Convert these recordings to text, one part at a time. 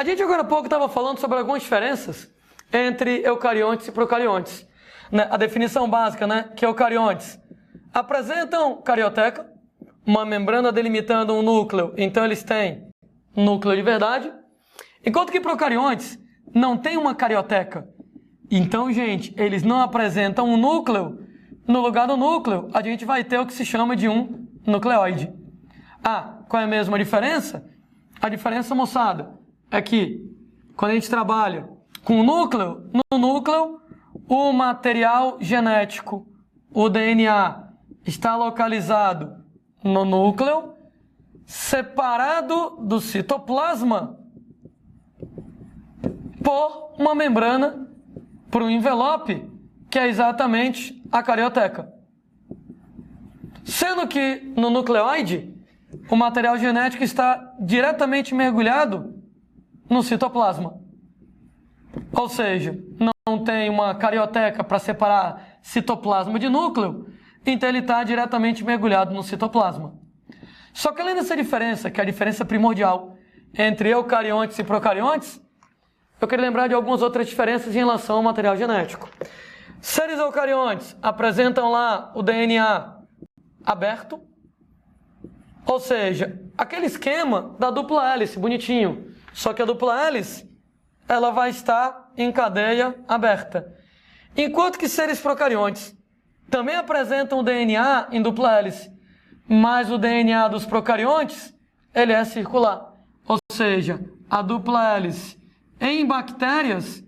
A gente agora há pouco estava falando sobre algumas diferenças entre eucariontes e procariontes. A definição básica, que eucariontes apresentam carioteca, uma membrana delimitando um núcleo, então eles têm núcleo de verdade, enquanto que procariontes não têm uma carioteca. Então, gente, eles não apresentam um núcleo. No lugar do núcleo, a gente vai ter o que se chama de um nucleóide. Qual é a mesma diferença? A diferença, moçada, é que quando a gente trabalha com o núcleo, no núcleo, o material genético, o DNA, está localizado no núcleo, separado do citoplasma por uma membrana, por um envelope, que é exatamente a carioteca. Sendo que no nucleóide, o material genético está diretamente mergulhado no citoplasma. Ou seja, não tem uma carioteca para separar citoplasma de núcleo, então ele está diretamente mergulhado no citoplasma. Só que além dessa diferença, que é a diferença primordial entre eucariontes e procariontes, eu queria lembrar de algumas outras diferenças em relação ao material genético. Seres eucariontes apresentam lá o DNA aberto, ou seja, aquele esquema da dupla hélice, bonitinho. Só que a dupla hélice, ela vai estar em cadeia aberta. Enquanto que seres procariontes também apresentam o DNA em dupla hélice, mas o DNA dos procariontes, ele é circular. Ou seja, a dupla hélice em bactérias,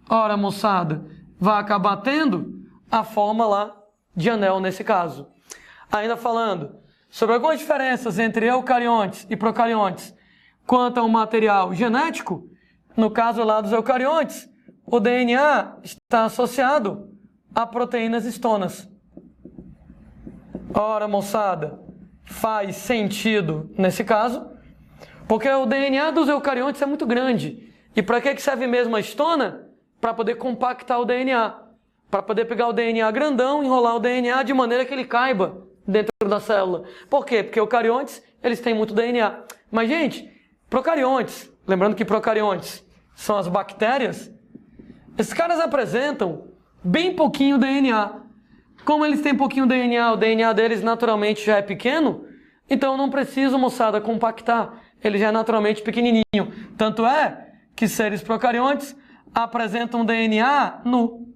ora moçada, vai acabar tendo a forma lá de anel nesse caso. Ainda falando sobre algumas diferenças entre eucariontes e procariontes quanto ao material genético, no caso lá dos eucariontes, o DNA está associado a proteínas histonas. Ora, moçada, faz sentido nesse caso, porque o DNA dos eucariontes é muito grande. E para que serve mesmo a histona? Para poder compactar o DNA. Para poder pegar o DNA grandão, enrolar o DNA de maneira que ele caiba dentro da célula. Por quê? Porque eucariontes, eles têm muito DNA. Mas, gente, procariontes, lembrando que procariontes são as bactérias, esses caras apresentam bem pouquinho DNA. Como eles têm pouquinho DNA, o DNA deles naturalmente já é pequeno, então não preciso, moçada, compactar. Ele já é naturalmente pequenininho. Tanto é que seres procariontes apresentam DNA nu.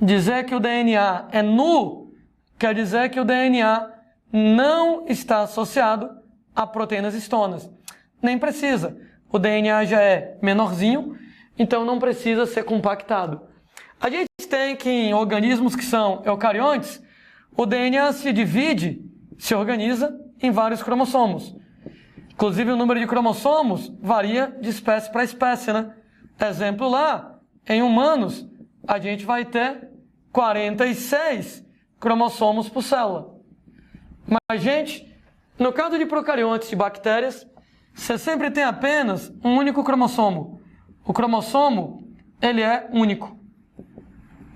Dizer que o DNA é nu quer dizer que o DNA não está associado a proteínas histonas. Nem precisa. O DNA já é menorzinho, então não precisa ser compactado. A gente tem que em organismos que são eucariontes, o DNA se divide, se organiza em vários cromossomos. Inclusive o número de cromossomos varia de espécie para espécie, Exemplo lá, em humanos, a gente vai ter 46 cromossomos por célula. Mas, gente, no caso de procariontes e bactérias, você sempre tem apenas um único cromossomo. O cromossomo, ele é único.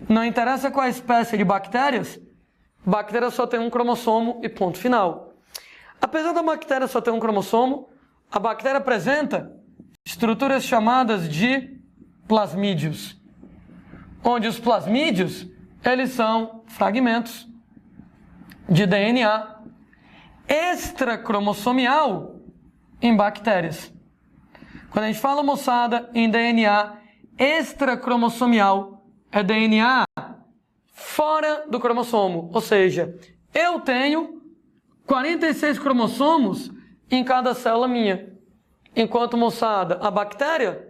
Não interessa qual a espécie de bactérias, bactéria só tem um cromossomo e ponto final. Apesar da bactéria só ter um cromossomo, a bactéria apresenta estruturas chamadas de plasmídios, onde os plasmídios, eles são fragmentos de DNA extracromossomial em bactérias. Quando a gente fala, moçada, em DNA extracromossomial, é DNA fora do cromossomo, ou seja, eu tenho 46 cromossomos em cada célula minha. Enquanto, moçada, a bactéria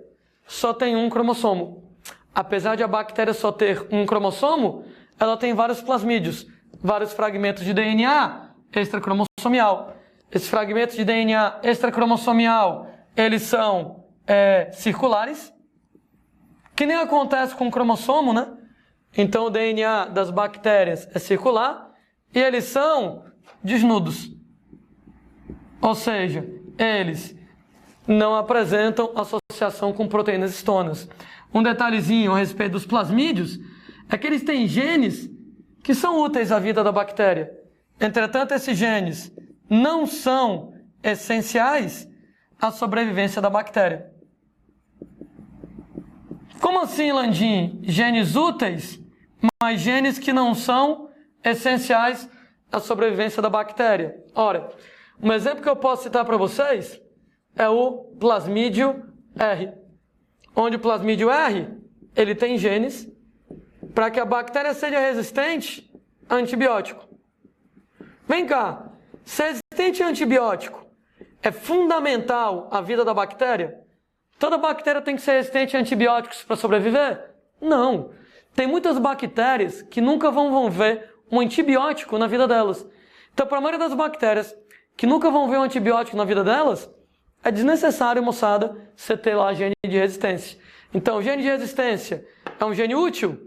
só tem um cromossomo. Apesar de a bactéria só ter um cromossomo, ela tem vários plasmídios, vários fragmentos de DNA extracromossomial. Esses fragmentos de DNA extracromossomial, eles são circulares, que nem acontece com o cromossomo, Então o DNA das bactérias é circular e eles são desnudos. Ou seja, eles não apresentam associação com proteínas histonas. Um detalhezinho a respeito dos plasmídios é que eles têm genes que são úteis à vida da bactéria. Entretanto, esses genes não são essenciais à sobrevivência da bactéria. Como assim, Landim? Genes úteis, mas genes que não são essenciais à sobrevivência da bactéria. Ora, um exemplo que eu posso citar para vocês é o plasmídio R. Onde o plasmídio R, ele tem genes para que a bactéria seja resistente a antibiótico. Vem cá, ser resistente a antibiótico é fundamental à vida da bactéria? Toda bactéria tem que ser resistente a antibióticos para sobreviver? Não. Tem muitas bactérias que nunca vão ver um antibiótico na vida delas. Então, para a maioria das bactérias que nunca vão ver um antibiótico na vida delas, é desnecessário, moçada, você ter lá gene de resistência. Então, gene de resistência é um gene útil?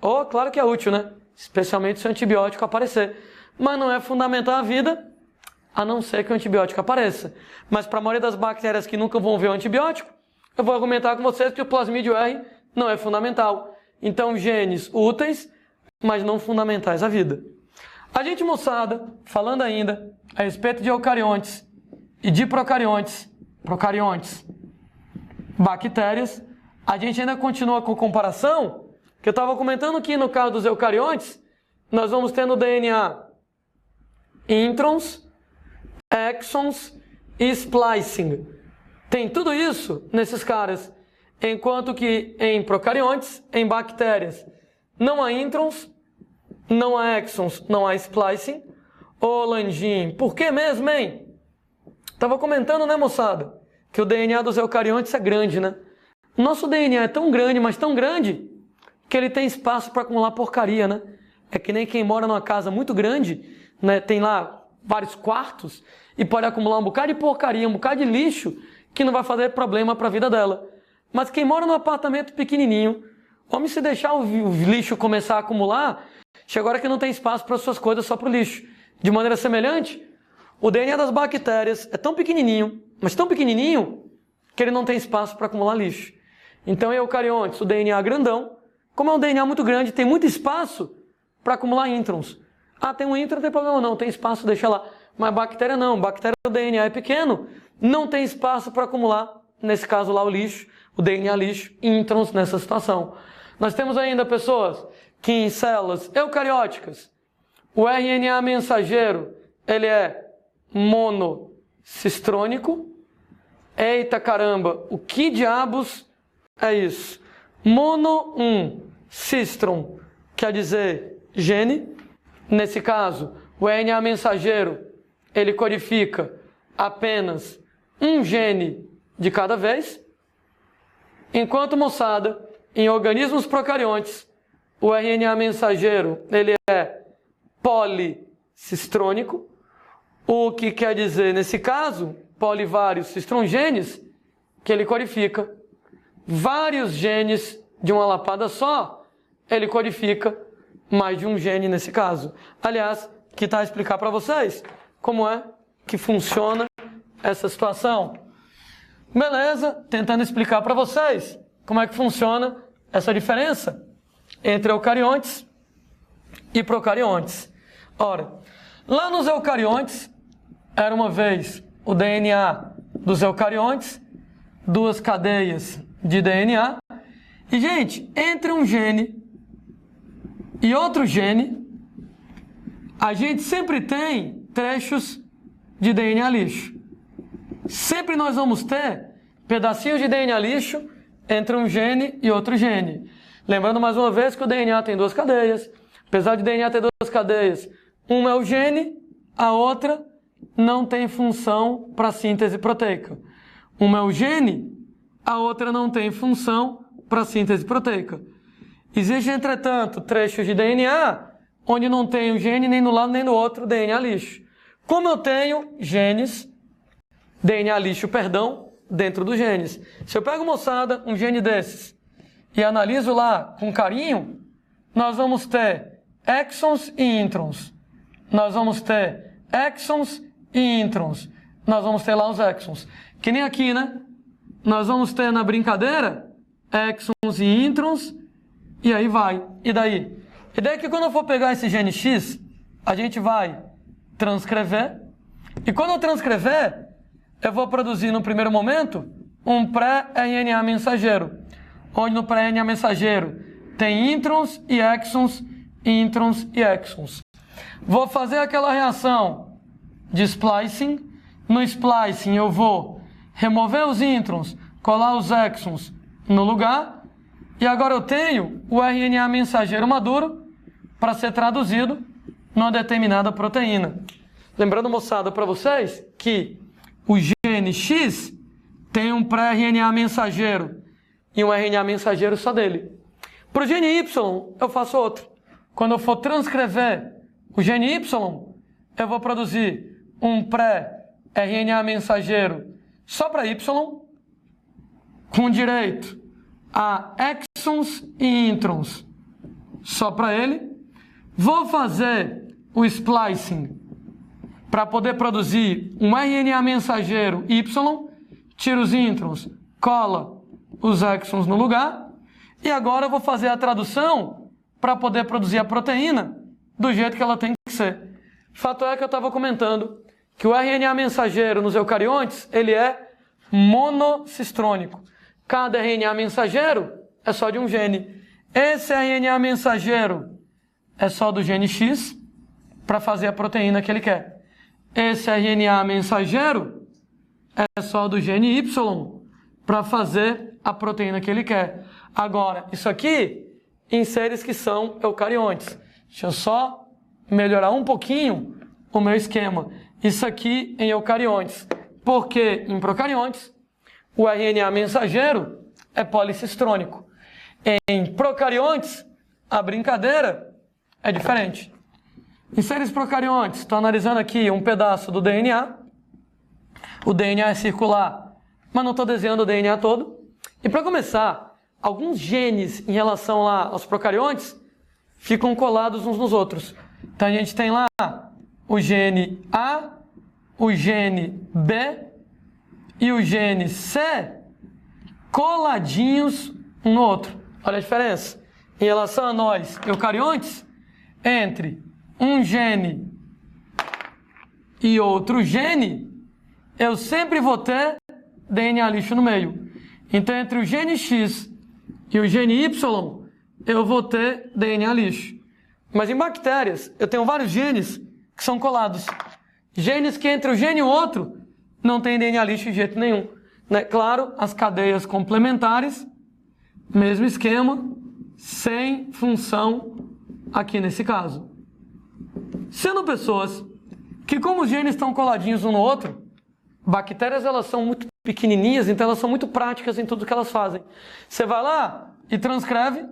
Oh, claro que é útil, né? Especialmente se o antibiótico aparecer. Mas não é fundamental à vida, a não ser que o antibiótico apareça. Mas para a maioria das bactérias que nunca vão ver o antibiótico, eu vou argumentar com vocês que o plasmídio R não é fundamental. Então, genes úteis, mas não fundamentais à vida. A gente, moçada, falando ainda a respeito de eucariontes e de procariontes, bactérias, a gente ainda continua com comparação, que eu estava comentando que no caso dos eucariontes, nós vamos ter no DNA introns, exons e splicing. Tem tudo isso nesses caras, enquanto que em procariontes, em bactérias, não há introns, não há exons, não há splicing. Ô, Landim, por que mesmo, hein? Tava comentando, né, moçada, que o DNA dos eucariontes é grande, né? O nosso DNA é tão grande, mas tão grande, que ele tem espaço para acumular porcaria, né? É que nem quem mora numa casa muito grande, né, tem lá vários quartos e pode acumular um bocado de porcaria, um bocado de lixo, que não vai fazer problema para a vida dela. Mas quem mora num apartamento pequenininho, homem, se deixar o lixo começar a acumular, chega a hora que não tem espaço para suas coisas, só para o lixo. De maneira semelhante, o DNA das bactérias é tão pequenininho, mas tão pequenininho, que ele não tem espaço para acumular lixo. Então, em eucariontes, o DNA é grandão. Como é um DNA muito grande, tem muito espaço para acumular introns. Ah, tem um intron, não tem problema não, tem espaço, deixa lá. Mas bactéria não, bactéria o DNA é pequeno, não tem espaço para acumular, nesse caso lá o lixo, o DNA lixo, introns nessa situação. Nós temos ainda pessoas que em células eucarióticas, o RNA mensageiro, ele é monocistrônico. Eita caramba, o que diabos é isso? Mono, cistron, quer dizer gene. Nesse caso, o RNA mensageiro, ele codifica apenas um gene de cada vez. Enquanto, moçada, em organismos procariontes, o RNA mensageiro, ele é policistrônico, o que quer dizer, nesse caso, polivários cistrongenes, que ele codifica vários genes de uma lapada só, ele codifica mais de um gene nesse caso. Aliás, que está a explicar para vocês como é que funciona essa situação. Beleza, tentando explicar para vocês como é que funciona essa diferença entre eucariontes e procariontes. Ora, lá nos eucariontes, era uma vez o DNA dos eucariontes, duas cadeias de DNA. E, gente, entre um gene e outro gene, a gente sempre tem trechos de DNA lixo. Sempre nós vamos ter pedacinhos de DNA lixo entre um gene e outro gene. Lembrando mais uma vez que o DNA tem duas cadeias. Apesar de o DNA ter duas cadeias, uma é o gene, a outra não tem função para síntese proteica. Uma é o gene, a outra não tem função para síntese proteica. Existe, entretanto, trechos de DNA onde não tem o gene nem no lado nem no outro DNA lixo. Como eu tenho genes, DNA lixo, dentro dos genes. Se eu pego, moçada, um gene desses e analiso lá com carinho, nós vamos ter exons e introns. Nós vamos ter exons e introns. Nós vamos ter lá os exons. Que nem aqui, né? Nós vamos ter na brincadeira exons e introns, e aí vai. E daí? E daí que quando eu for pegar esse gene X, a gente vai transcrever. E quando eu transcrever, eu vou produzir no primeiro momento um pré-RNA mensageiro. onde no pré-RNA mensageiro tem introns e exons, introns e exons. Vou fazer aquela reação de splicing. No splicing eu vou remover os introns, colar os exons no lugar. E agora eu tenho o RNA mensageiro maduro para ser traduzido numa determinada proteína. Lembrando, moçada, para vocês que o gene X tem um pré-RNA mensageiro e um RNA mensageiro só dele. Para o gene Y, eu faço outro. Quando eu for transcrever o gene Y, eu vou produzir um pré-RNA mensageiro só para Y, com direito a exons e introns só para ele. Vou fazer o splicing para poder produzir um RNA mensageiro Y, tiro os introns, cola os exons no lugar, e agora eu vou fazer a tradução para poder produzir a proteína do jeito que ela tem que ser. Fato é que eu estava comentando que o RNA mensageiro nos eucariontes, ele é monocistrônico. Cada RNA mensageiro é só de um gene. Esse RNA mensageiro é só do gene X para fazer a proteína que ele quer. Esse RNA mensageiro é só do gene Y para fazer a proteína que ele quer. Agora, isso aqui em seres que são eucariontes. Deixa eu só melhorar um pouquinho o meu esquema. Isso aqui em eucariontes. Porque em procariontes, o RNA mensageiro é policistrônico. Em procariontes, a brincadeira é diferente. Em seres procariontes, estou analisando aqui um pedaço do DNA. O DNA é circular, mas não estou desenhando o DNA todo. E para começar, alguns genes em relação lá aos procariontes ficam colados uns nos outros. Então a gente tem lá o gene A, o gene B e o gene C coladinhos um no outro. Olha a diferença em relação a nós, eucariontes, entre um gene e outro gene, eu sempre vou ter DNA lixo no meio. Então, entre o gene X e o gene Y, eu vou ter DNA lixo. Mas em bactérias, eu tenho vários genes que são colados. Genes que entre o gene e o outro não tem DNA lixo de jeito nenhum. Né? Claro, as cadeias complementares, mesmo esquema, sem função aqui nesse caso. Sendo pessoas que, como os genes estão coladinhos um no outro, bactérias elas são muito pequenininhas, então elas são muito práticas em tudo que elas fazem. Você vai lá e transcreve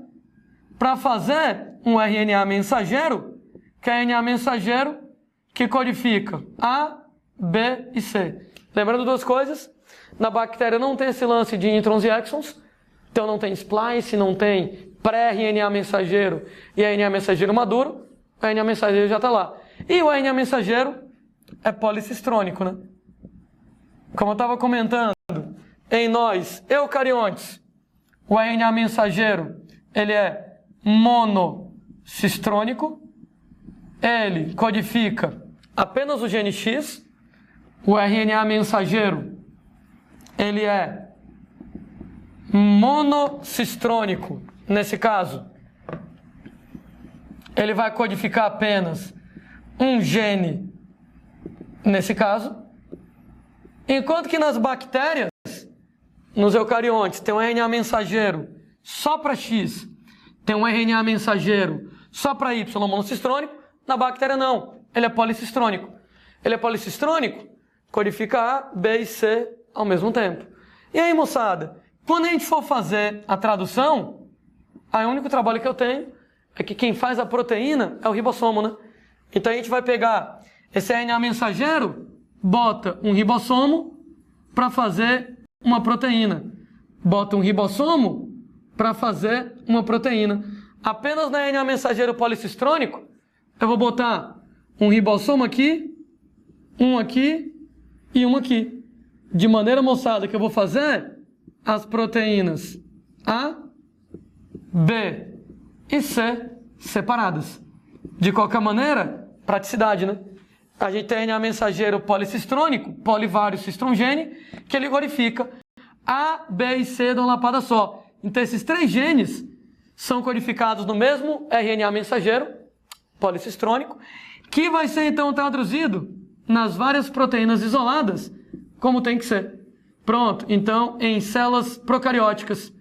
para fazer um RNA mensageiro, que é RNA mensageiro que codifica A, B e C. Lembrando duas coisas, na bactéria não tem esse lance de introns e exons, então não tem splice, não tem pré-RNA mensageiro e RNA mensageiro maduro, o RNA mensageiro já está lá. E o RNA mensageiro é policistrônico, né? Como eu estava comentando, em nós, eucariontes, o RNA mensageiro, ele é monocistrônico, ele codifica apenas o gene X, o RNA mensageiro, ele é monocistrônico, nesse caso, ele vai codificar apenas um gene, nesse caso, enquanto que nas bactérias, nos eucariontes, tem um RNA mensageiro só para X, tem um RNA mensageiro só para Y monocistrônico, na bactéria não, ele é policistrônico. Ele é policistrônico, codifica A, B e C ao mesmo tempo. E aí, moçada, quando a gente for fazer a tradução, aí o único trabalho que eu tenho é que quem faz a proteína é o ribossomo, né? Então a gente vai pegar esse RNA mensageiro, bota um ribossomo para fazer uma proteína. Bota um ribossomo para fazer uma proteína. Apenas no RNA mensageiro policistrônico, eu vou botar um ribossomo aqui e um aqui. De maneira, moçada, que eu vou fazer as proteínas A, B e C separadas. De qualquer maneira, praticidade, né? A gente tem RNA mensageiro policistrônico, polivário cistrongene, que ele codifica A, B e C de uma lapada só. Então esses 3 genes são codificados no mesmo RNA mensageiro, policistrônico, que vai ser então traduzido nas várias proteínas isoladas, como tem que ser. Pronto, então em células procarióticas,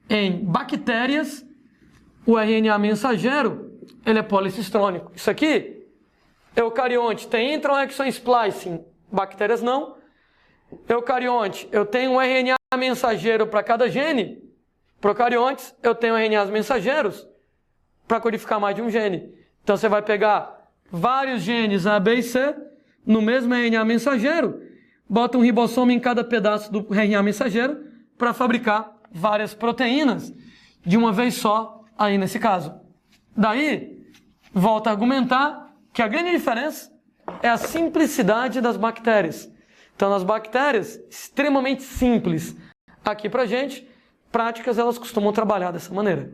em bactérias, o RNA mensageiro, ele é policistrônico. Isso aqui, eucarionte, tem intron exon splicing, bactérias não. Eucarionte, eu tenho um RNA mensageiro para cada gene. Procariontes, eu tenho RNAs mensageiros para codificar mais de um gene. Então você vai pegar vários genes A, B e C no mesmo RNA mensageiro, bota um ribossomo em cada pedaço do RNA mensageiro para fabricar várias proteínas de uma vez só, aí nesse caso. Daí, volta a argumentar que a grande diferença é a simplicidade das bactérias. Então, nas bactérias, extremamente simples. Aqui pra gente, práticas elas costumam trabalhar dessa maneira.